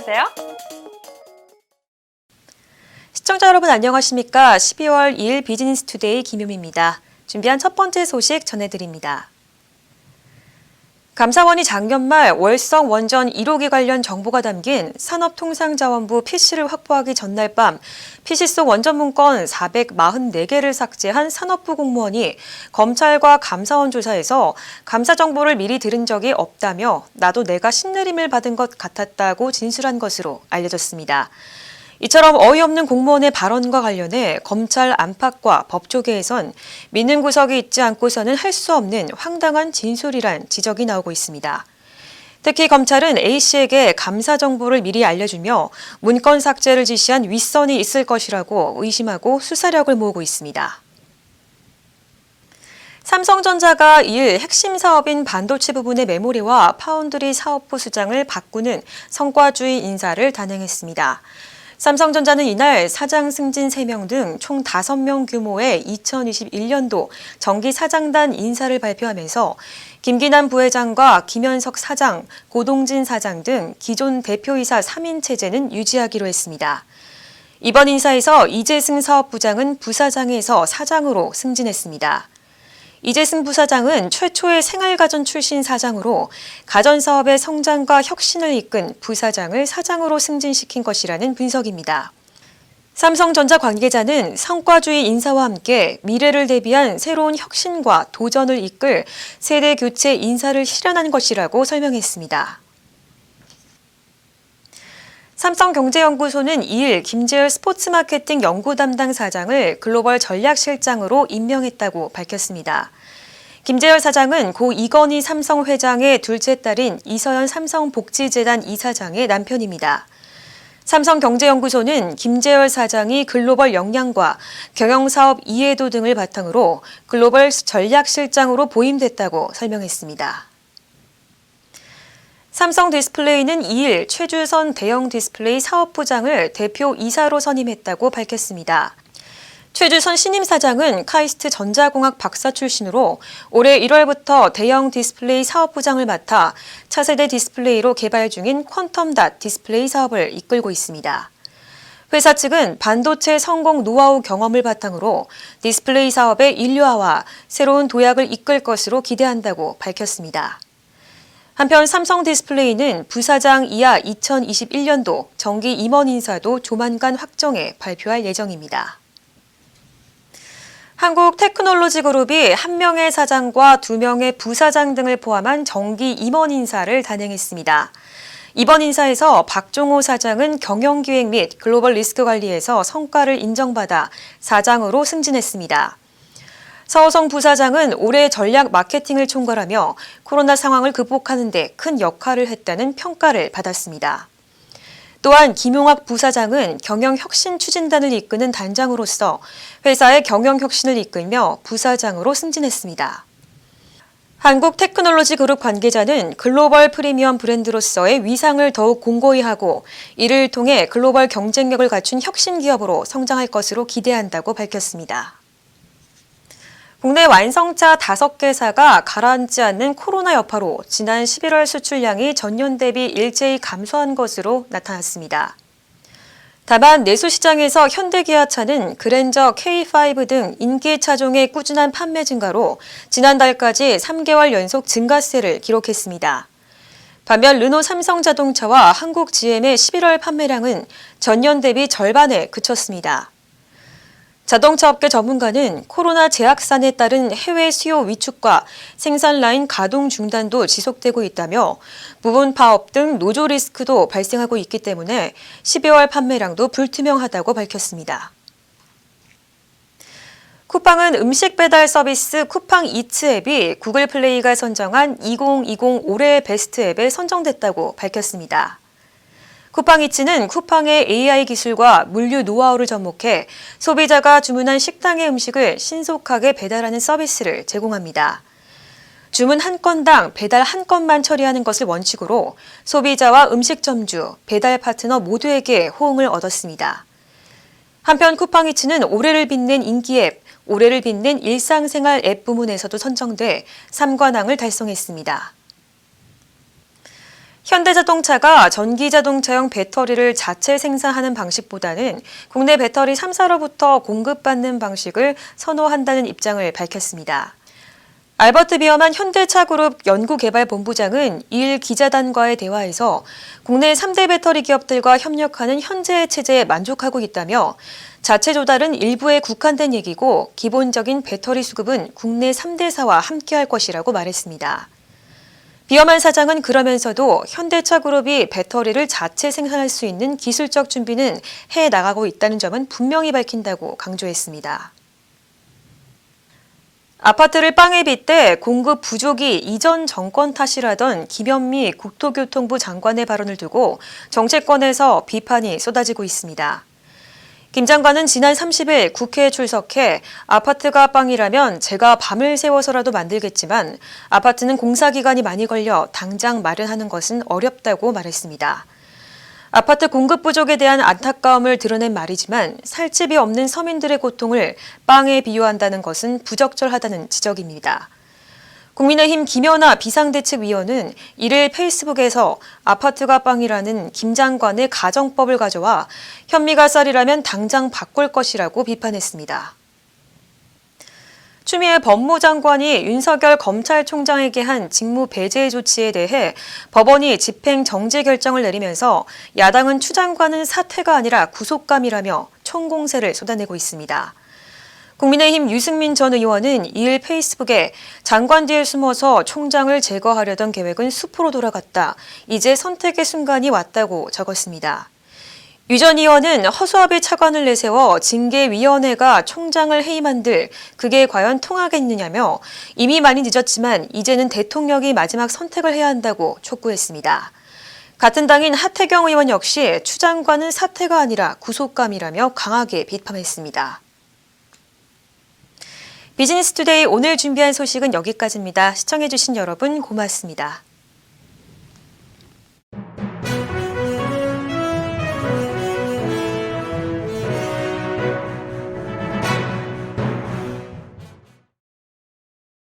주세요. 시청자 여러분 안녕하십니까? 12월 2일 비즈니스 투데이 김유미입니다. 준비한 첫 번째 소식 전해드립니다. 감사원이 작년 말 월성 원전 1호기 관련 정보가 담긴 산업통상자원부 PC를 확보하기 전날 밤 PC 속 원전 문건 444개를 삭제한 산업부 공무원이 검찰과 감사원 조사에서 감사 정보를 미리 들은 적이 없다며 나도 내가 신내림을 받은 것 같았다고 진술한 것으로 알려졌습니다. 이처럼 어이없는 공무원의 발언과 관련해 검찰 안팎과 법조계에선 믿는 구석이 있지 않고서는 할 수 없는 황당한 진술이란 지적이 나오고 있습니다. 특히 검찰은 A씨에게 감사 정보를 미리 알려주며 문건 삭제를 지시한 윗선이 있을 것이라고 의심하고 수사력을 모으고 있습니다. 삼성전자가 이일 핵심 사업인 반도체 부분의 메모리와 파운드리 사업부 수장을 바꾸는 성과주의 인사를 단행했습니다. 삼성전자는 이날 사장 승진 3명 등 총 5명 규모의 2021년도 정기 사장단 인사를 발표하면서 김기남 부회장과 김현석 사장, 고동진 사장 등 기존 대표이사 3인 체제는 유지하기로 했습니다. 이번 인사에서 이재승 사업부장은 부사장에서 사장으로 승진했습니다. 이재승 부사장은 최초의 생활가전 출신 사장으로 가전사업의 성장과 혁신을 이끈 부사장을 사장으로 승진시킨 것이라는 분석입니다. 삼성전자 관계자는 성과주의 인사와 함께 미래를 대비한 새로운 혁신과 도전을 이끌 세대 교체 인사를 실현한 것이라고 설명했습니다. 삼성경제연구소는 2일 김재열 스포츠마케팅 연구 담당 사장을 글로벌 전략실장으로 임명했다고 밝혔습니다. 김재열 사장은 고 이건희 삼성 회장의 둘째 딸인 이서연 삼성복지재단 이사장의 남편입니다. 삼성경제연구소는 김재열 사장이 글로벌 역량과 경영사업 이해도 등을 바탕으로 글로벌 전략실장으로 보임됐다고 설명했습니다. 삼성디스플레이는 2일 최주선 대형 디스플레이 사업부장을 대표 이사로 선임했다고 밝혔습니다. 최주선 신임 사장은 카이스트 전자공학 박사 출신으로 올해 1월부터 대형 디스플레이 사업부장을 맡아 차세대 디스플레이로 개발 중인 퀀텀닷 디스플레이 사업을 이끌고 있습니다. 회사 측은 반도체 성공 노하우 경험을 바탕으로 디스플레이 사업의 인류화와 새로운 도약을 이끌 것으로 기대한다고 밝혔습니다. 한편 삼성디스플레이는 부사장 이하 2021년도 정기 임원 인사도 조만간 확정해 발표할 예정입니다. 한국테크놀로지그룹이 1명의 사장과 2명의 부사장 등을 포함한 정기 임원 인사를 단행했습니다. 이번 인사에서 박종호 사장은 경영기획 및 글로벌 리스크 관리에서 성과를 인정받아 사장으로 승진했습니다. 서호성 부사장은 올해 전략 마케팅을 총괄하며 코로나 상황을 극복하는 데 큰 역할을 했다는 평가를 받았습니다. 또한 김용학 부사장은 경영혁신추진단을 이끄는 단장으로서 회사의 경영혁신을 이끌며 부사장으로 승진했습니다. 한국테크놀로지그룹 관계자는 글로벌 프리미엄 브랜드로서의 위상을 더욱 공고히 하고 이를 통해 글로벌 경쟁력을 갖춘 혁신기업으로 성장할 것으로 기대한다고 밝혔습니다. 국내 완성차 5개사가 가라앉지 않는 코로나 여파로 지난 11월 수출량이 전년 대비 일제히 감소한 것으로 나타났습니다. 다만 내수시장에서 현대기아차는 그랜저 K5 등 인기 차종의 꾸준한 판매 증가로 지난달까지 3개월 연속 증가세를 기록했습니다. 반면 르노 삼성자동차와 한국GM의 11월 판매량은 전년 대비 절반에 그쳤습니다. 자동차 업계 전문가는 코로나 재확산에 따른 해외 수요 위축과 생산 라인 가동 중단도 지속되고 있다며 부분 파업 등 노조 리스크도 발생하고 있기 때문에 12월 판매량도 불투명하다고 밝혔습니다. 쿠팡은 음식 배달 서비스 쿠팡 이츠 앱이 구글 플레이가 선정한 2020 올해의 베스트 앱에 선정됐다고 밝혔습니다. 쿠팡이츠는 쿠팡의 AI 기술과 물류 노하우를 접목해 소비자가 주문한 식당의 음식을 신속하게 배달하는 서비스를 제공합니다. 주문 한 건당 배달 한 건만 처리하는 것을 원칙으로 소비자와 음식점주, 배달 파트너 모두에게 호응을 얻었습니다. 한편 쿠팡이츠는 올해를 빛낸 인기 앱, 올해를 빛낸 일상생활 앱 부문에서도 선정돼 3관왕을 달성했습니다. 현대자동차가 전기자동차용 배터리를 자체 생산하는 방식보다는 국내 배터리 3사로부터 공급받는 방식을 선호한다는 입장을 밝혔습니다. 알버트 비어만 현대차그룹 연구개발본부장은 2일 기자단과의 대화에서 국내 3대 배터리 기업들과 협력하는 현재의 체제에 만족하고 있다며 자체 조달은 일부에 국한된 얘기고 기본적인 배터리 수급은 국내 3대사와 함께할 것이라고 말했습니다. 비어만 사장은 그러면서도 현대차그룹이 배터리를 자체 생산할 수 있는 기술적 준비는 해 나가고 있다는 점은 분명히 밝힌다고 강조했습니다. 아파트를 빵에 빗대 공급 부족이 이전 정권 탓이라던 김현미 국토교통부 장관의 발언을 두고 정치권에서 비판이 쏟아지고 있습니다. 김 장관은 지난 30일 국회에 출석해 아파트가 빵이라면 제가 밤을 새워서라도 만들겠지만 아파트는 공사기간이 많이 걸려 당장 마련하는 것은 어렵다고 말했습니다. 아파트 공급 부족에 대한 안타까움을 드러낸 말이지만 살 집이 없는 서민들의 고통을 빵에 비유한다는 것은 부적절하다는 지적입니다. 국민의힘 김연아 비상대책위원은 1일 페이스북에서 아파트가 빵이라는 김 장관의 가정법을 가져와 현미가 쌀이라면 당장 바꿀 것이라고 비판했습니다. 추미애 법무장관이 윤석열 검찰총장에게 한 직무 배제 조치에 대해 법원이 집행 정지 결정을 내리면서 야당은 추 장관은 사퇴가 아니라 구속감이라며 총공세를 쏟아내고 있습니다. 국민의힘 유승민 전 의원은 2일 페이스북에 장관 뒤에 숨어서 총장을 제거하려던 계획은 숲으로 돌아갔다. 이제 선택의 순간이 왔다고 적었습니다. 유 전 의원은 허수아비 차관을 내세워 징계위원회가 총장을 해임한들 그게 과연 통하겠느냐며 이미 많이 늦었지만 이제는 대통령이 마지막 선택을 해야 한다고 촉구했습니다. 같은 당인 하태경 의원 역시 추 장관은 사퇴가 아니라 구속감이라며 강하게 비판했습니다. 비즈니스투데이 오늘 준비한 소식은 여기까지입니다. 시청해주신 여러분 고맙습니다.